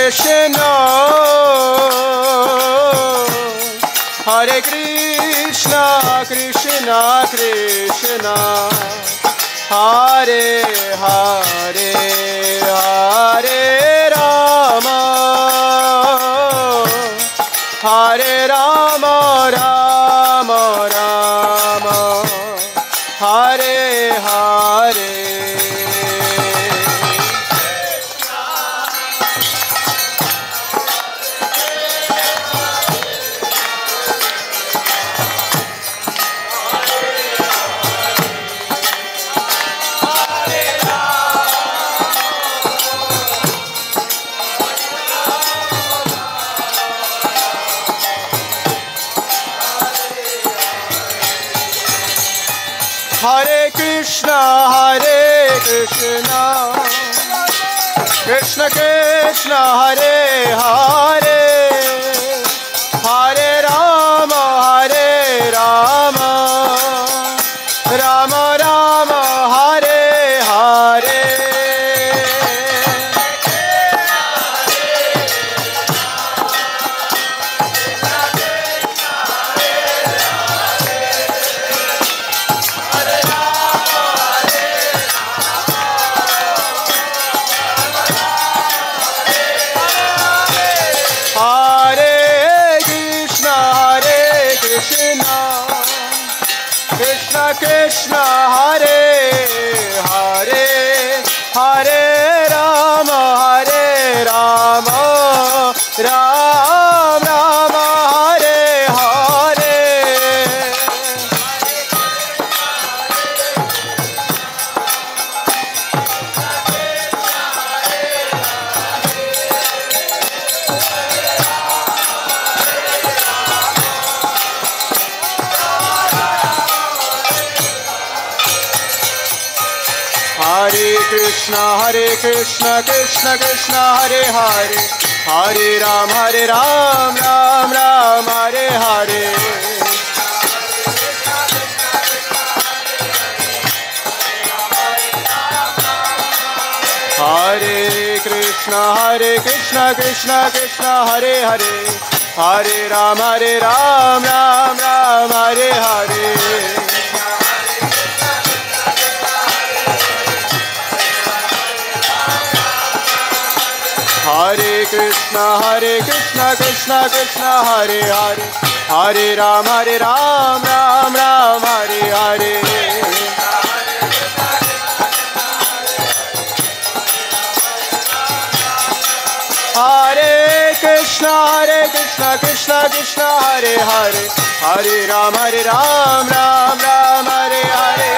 Krishna, Hare Krishna, Krishna Krishna, Hare Hare, Hare Rama, Hare Rama, Rama Rama, Hare Hare. Hare Krishna, Krishna Krishna, Hare Hare, Hare Rama, Rama Rama, Hare Hare. Krishna Krishna, Hare Hare, Hare Rama, Ram Rama, Hare Hare. Hare Krishna, Krishna Krishna, Hare Hare, Hare Ram, Ram Ram, Hare Hare. Hare Krishna, Krishna Krishna, Hare Hare, Hare Ram, Ram Ram, Hare Hare. Hare Krishna, Krishna Krishna, Hare Hare, Hare Ram, Ram Ram, Hare Hare.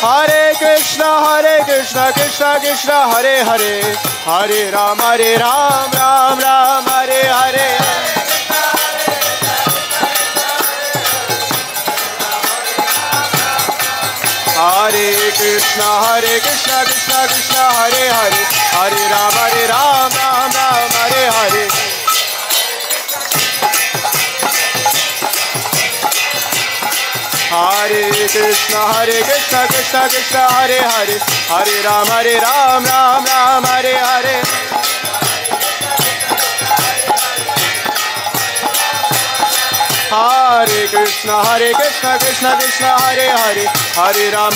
Hare Krishna, Krishna Krishna, Hare Hare, Hare Ram, Ram Ram, Hare Hare. Hare Krishna, Krishna Krishna, Hare Hare, Hare Ram, Ram Hare Hare. Hare Krishna, Krishna Hare Hare, Hare Ram, Ram Hare Hare. Hare Krishna, Krishna Hare Hare, Hare Ram, Ram Hare Hare. Hare Krishna, Krishna Hare Hare, Hare Ram,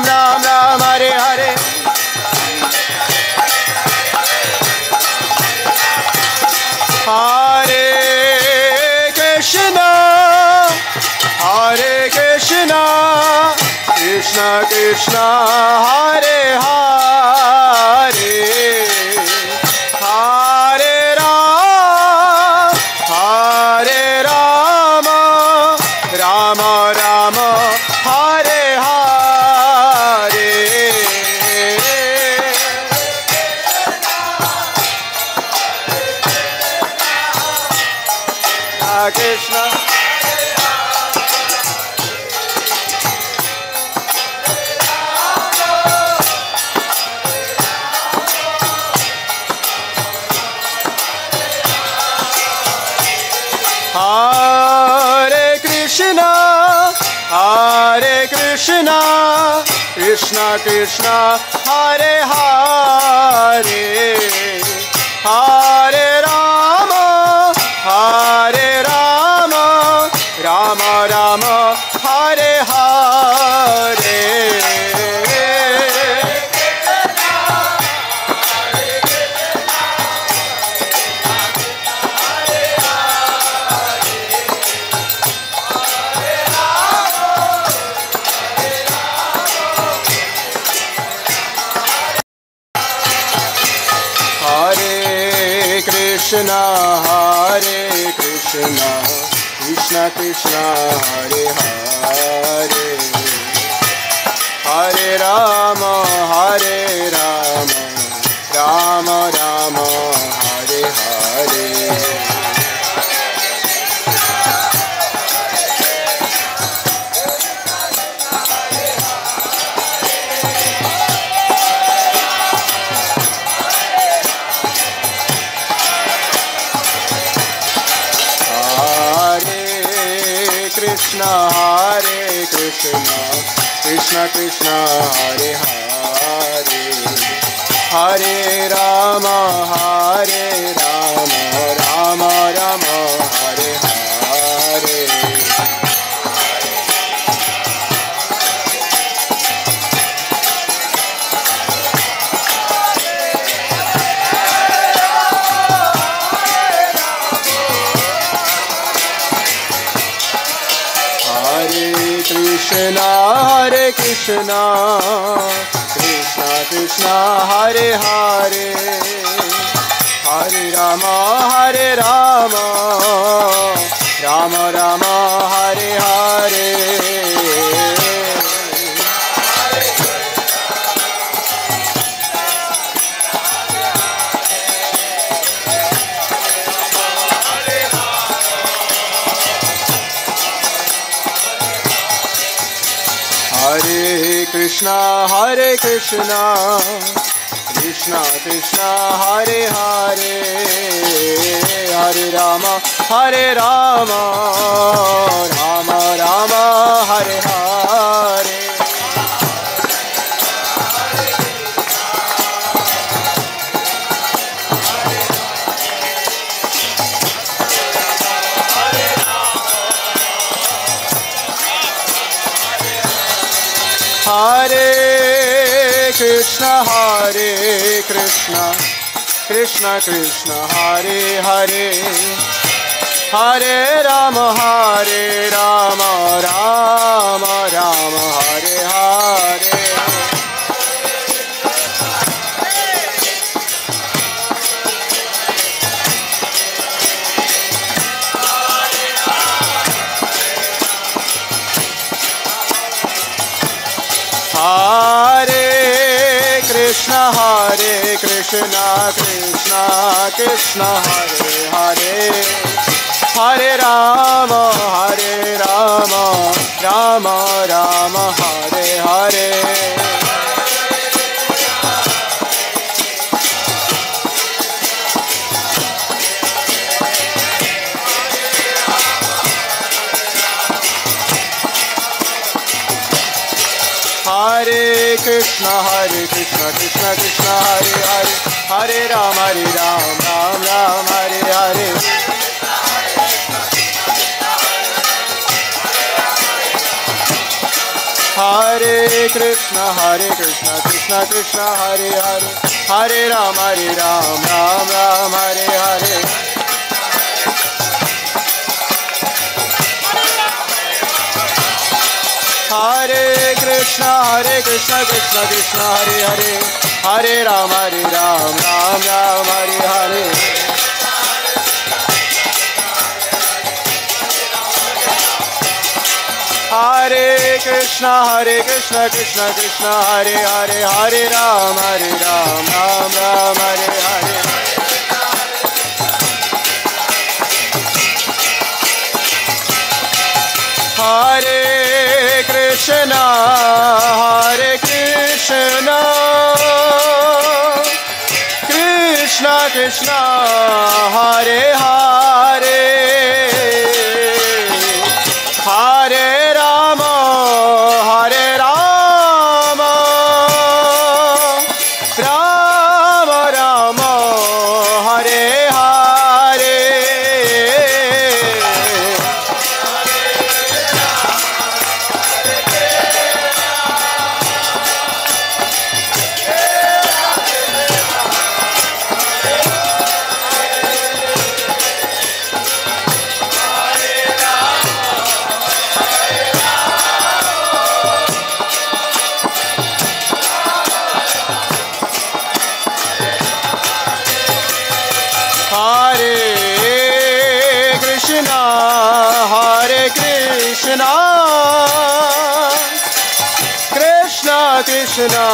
Ram Hare Hare. Hare Krishna, Krishna Krishna, Hare Hare, Hare Rama, Rama Rama, Hare Hare. Krishna. Hare Hare Krishna, Krishna Krishna, Hare Hare, Hare Rama, Hare Rama, Rama Rama, Hare Hare. Krishna, Hare Krishna, Krishna Krishna, Hare Hare, Hare Rama, Hare Rama, Rama Rama, Hare Hare. Krishna, Hare Krishna, Krishna Krishna, Hare Hare, Hare Rama, Hare Rama, Rama Rama, Hare Hare. Krishna, Hare Krishna, Krishna Krishna, Hare Hare, Hare Rama, Hare Rama, Rama Rama, Hare Hare. Hare Krishna, Hare Krishna, Krishna Krishna, Hare Hare, Hare Rama, Hare Rama, Rama Rama, Hare Hare. Hare Krishna, Hare Krishna, Krishna Krishna, Hare Hare, Hare Rama, Hare Rama, Rama Rama, Hare Hare. Hare Krishna, Hare Krishna, Krishna Krishna, Hare Hare, Hare Rama, Hare Rama, Rama Rama, Hare Hare. Hare Krishna, Krishna Krishna, Hare Hare, Hare Rama, Ram Ram, Hare Hare. Hare Krishna, Krishna Krishna, Hare Hare, Hare Rama, Ram Ram, Hare Hare. Hare Krishna, Krishna Krishna, Hare Hare, Hare Rama, Ram Ram, Hare Hare. Hare Krishna, Krishna Krishna, Hare Hare, Hare Rama, Ram Ram, Hare Hare. Hare Krishna, Krishna Krishna Krishna, Hare Hare, Hare Rama, Hare Krishna, Krishna Krishna,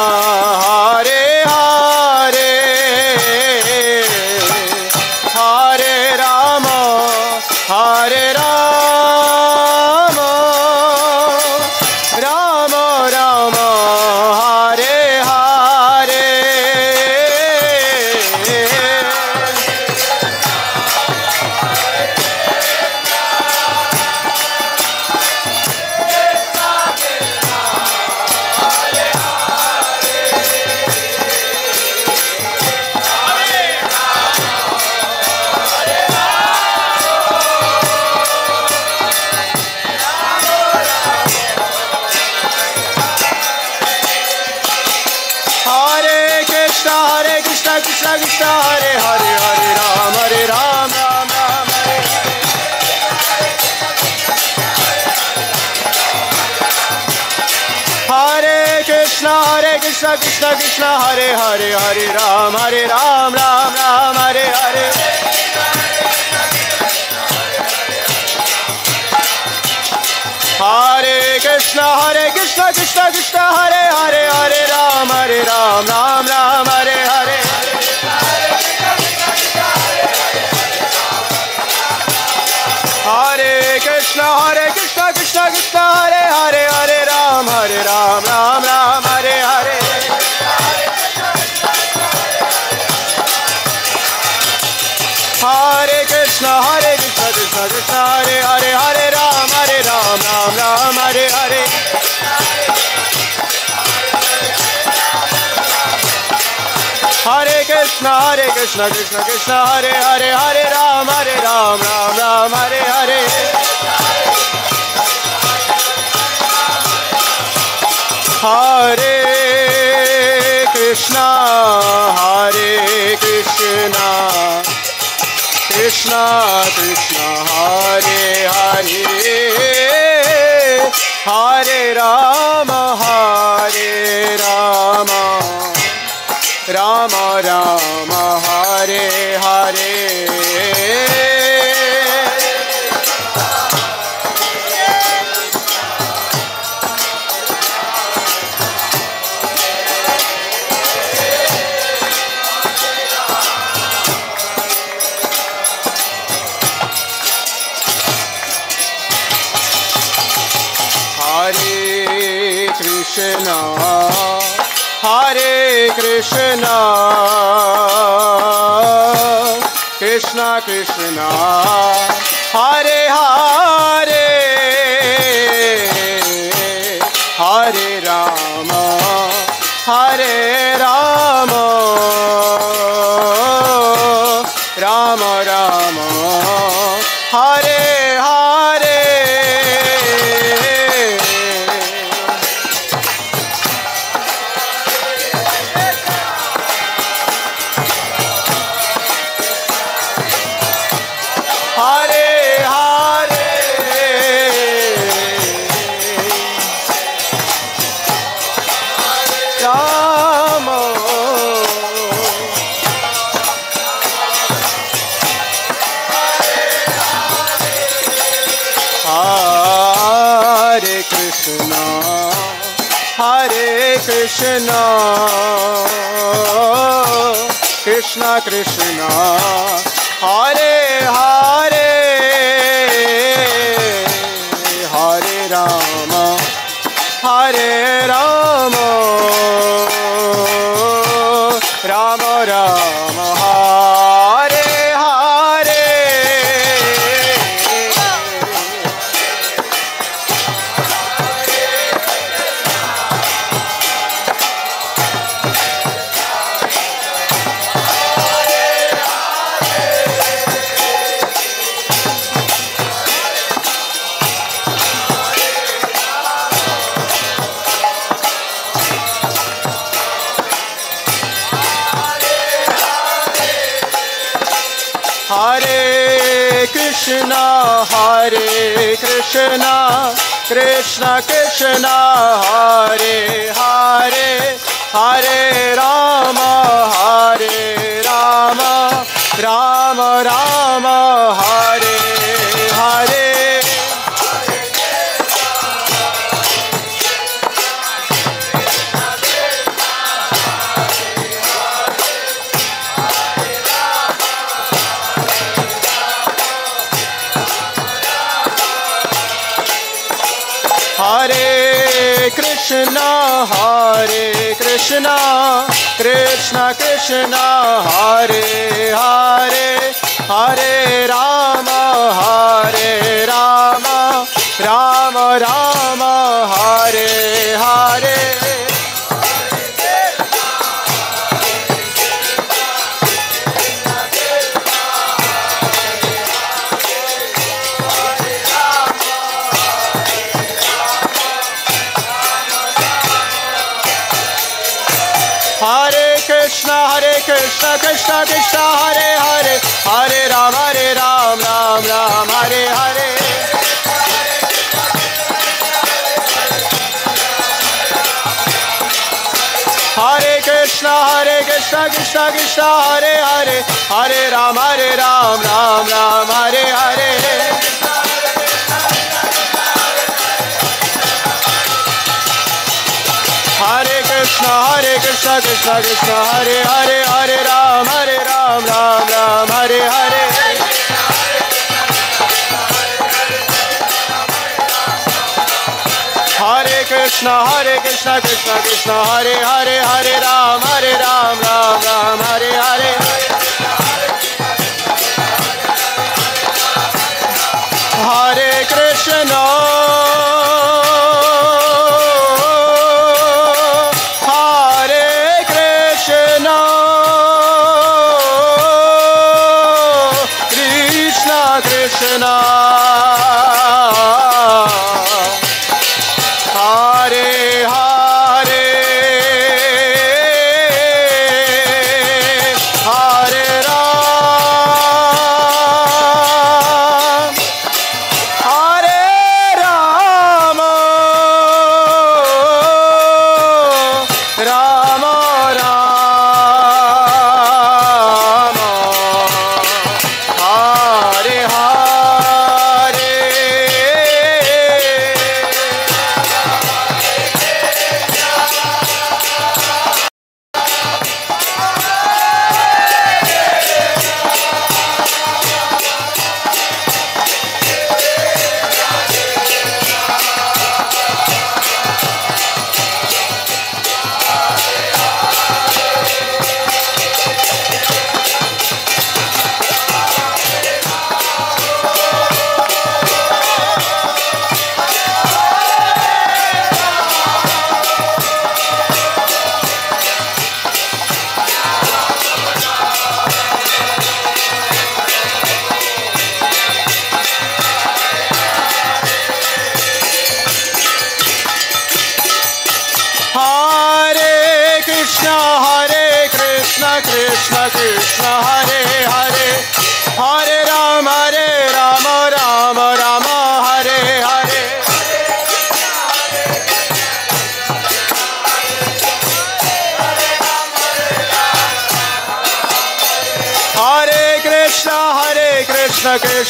Hare Hare, Hare Rama, Hare Rama, Rama Rama, Hare Hare. Krishna Krishna Hare Hare, Hare Ram, Ram Ram, Hare Hare. Hare Krishna Krishna Krishna Hare Hare, Hare Ram, Ram Ram, Hare Hare. Hare Krishna Krishna Krishna Hare Hare, Hare Ram, Ram Ram, Hare Hare. Hare Krishna Krishna Krishna Hare Hare, Hare Ram, Ram Ram, Hare Hare. Hare Krishna Krishna Krishna Hare Hare, Hare Ram, Ram Ram, Hare Hare. Hare Krishna Krishna Krishna Hare Hare, Hare Ram, Ram Ram, Hare Hare. Hare Krishna Krishna Krishna Hare Hare, Hare Rama Rama Rama, Hare Hare. Hare Krishna Krishna Krishna Hare Hare, Hare Rama Rama Rama, Hare Hare. Krishna Krishna Krishna Hare Hare, Hare Rama Rama Rama, Hare Hare. Hare Krishna Krishna Krishna Hare Hare, Hare Rama Rama Rama Hare Hare Hare Krishna, Krishna Krishna, Hare Hare, Hare Rama, Rama Rama, Hare Hare. Hare Krishna, Krishna Krishna, Hare Hare, Hare Ram, Ram Ram, Hare Hare. Hare Krishna, Krishna Krishna, Hare Hare, Hare Ram, Ram Ram, Hare Hare. Hare Krishna, Krishna Krishna, Hare Hare, Hare Ram, Ram Ram, Hare Hare. Hare Krishna, Krishna Krishna, Hare Hare, Hare Ram, Ram Ram, Hare Hare. Hare Krishna.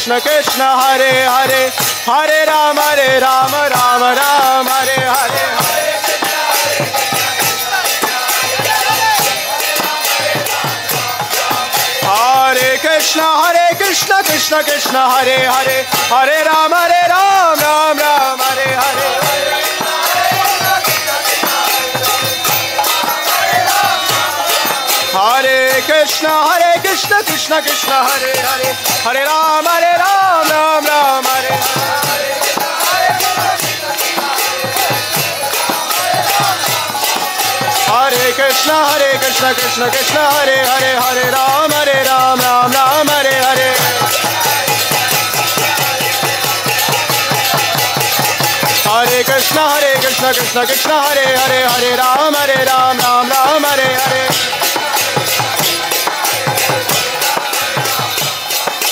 Krishna Krishna, Hare Hare, Hare Ram, Ram Ram, Hare Hare. Hare Krishna, Krishna Krishna, Hare Hare, Hare Ram, Ram Ram, Hare Hare. Hare Krishna, Krishna Krishna, Hare Hare, Hare Ram, Ram Ram, Hare Hare. Hare Krishna, Krishna Krishna, Hare Hare, Hare Ram, Ram Ram, Hare Hare. Hare Krishna, Krishna Krishna, Hare Hare, Hare Ram, Ram Ram, Hare Hare. Hare Krishna, Krishna Krishna, Hare Hare, Hare Ram, Ram Ram, Hare Hare.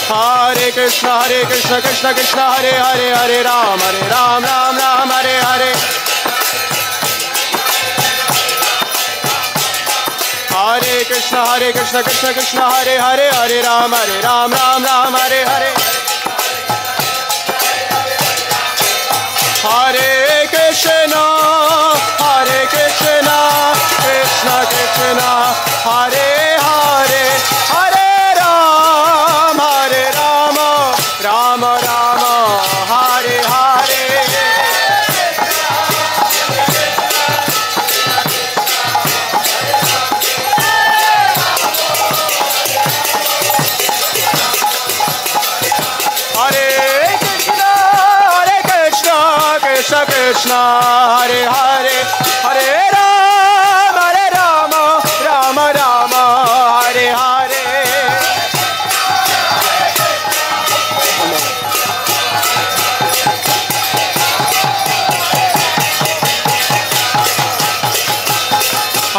Hare Krishna, Krishna Krishna, Hare Hare, Hare Ram, Ram Ram, Hare Hare. Krishna Krishna Krishna Hare Hare Hare Ram Ram Ram Hare Hare Hare Krishna Krishna Krishna Hare Hare Hare Ram Ram Ram Hare Hare Krishna Krishna Hare Hare Hare Ram Ram Ram Hare Hare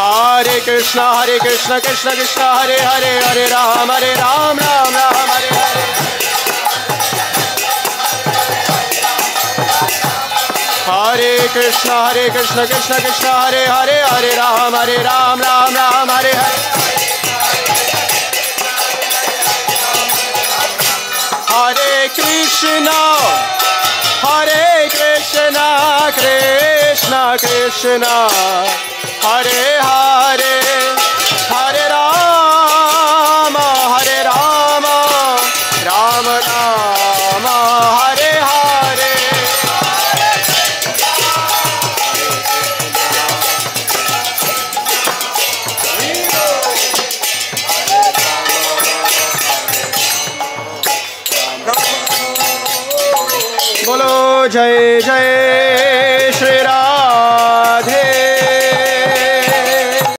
Hare Krishna Krishna Krishna Hare Hare Hare Ram Ram Ram Hare Hare Hare Krishna Krishna Krishna Hare Hare Hare Ram Ram Hare Hare Hare Krishna Krishna Krishna Hare Hare Hare Ram Ram Ram Hare Hare Bolo Jai Jai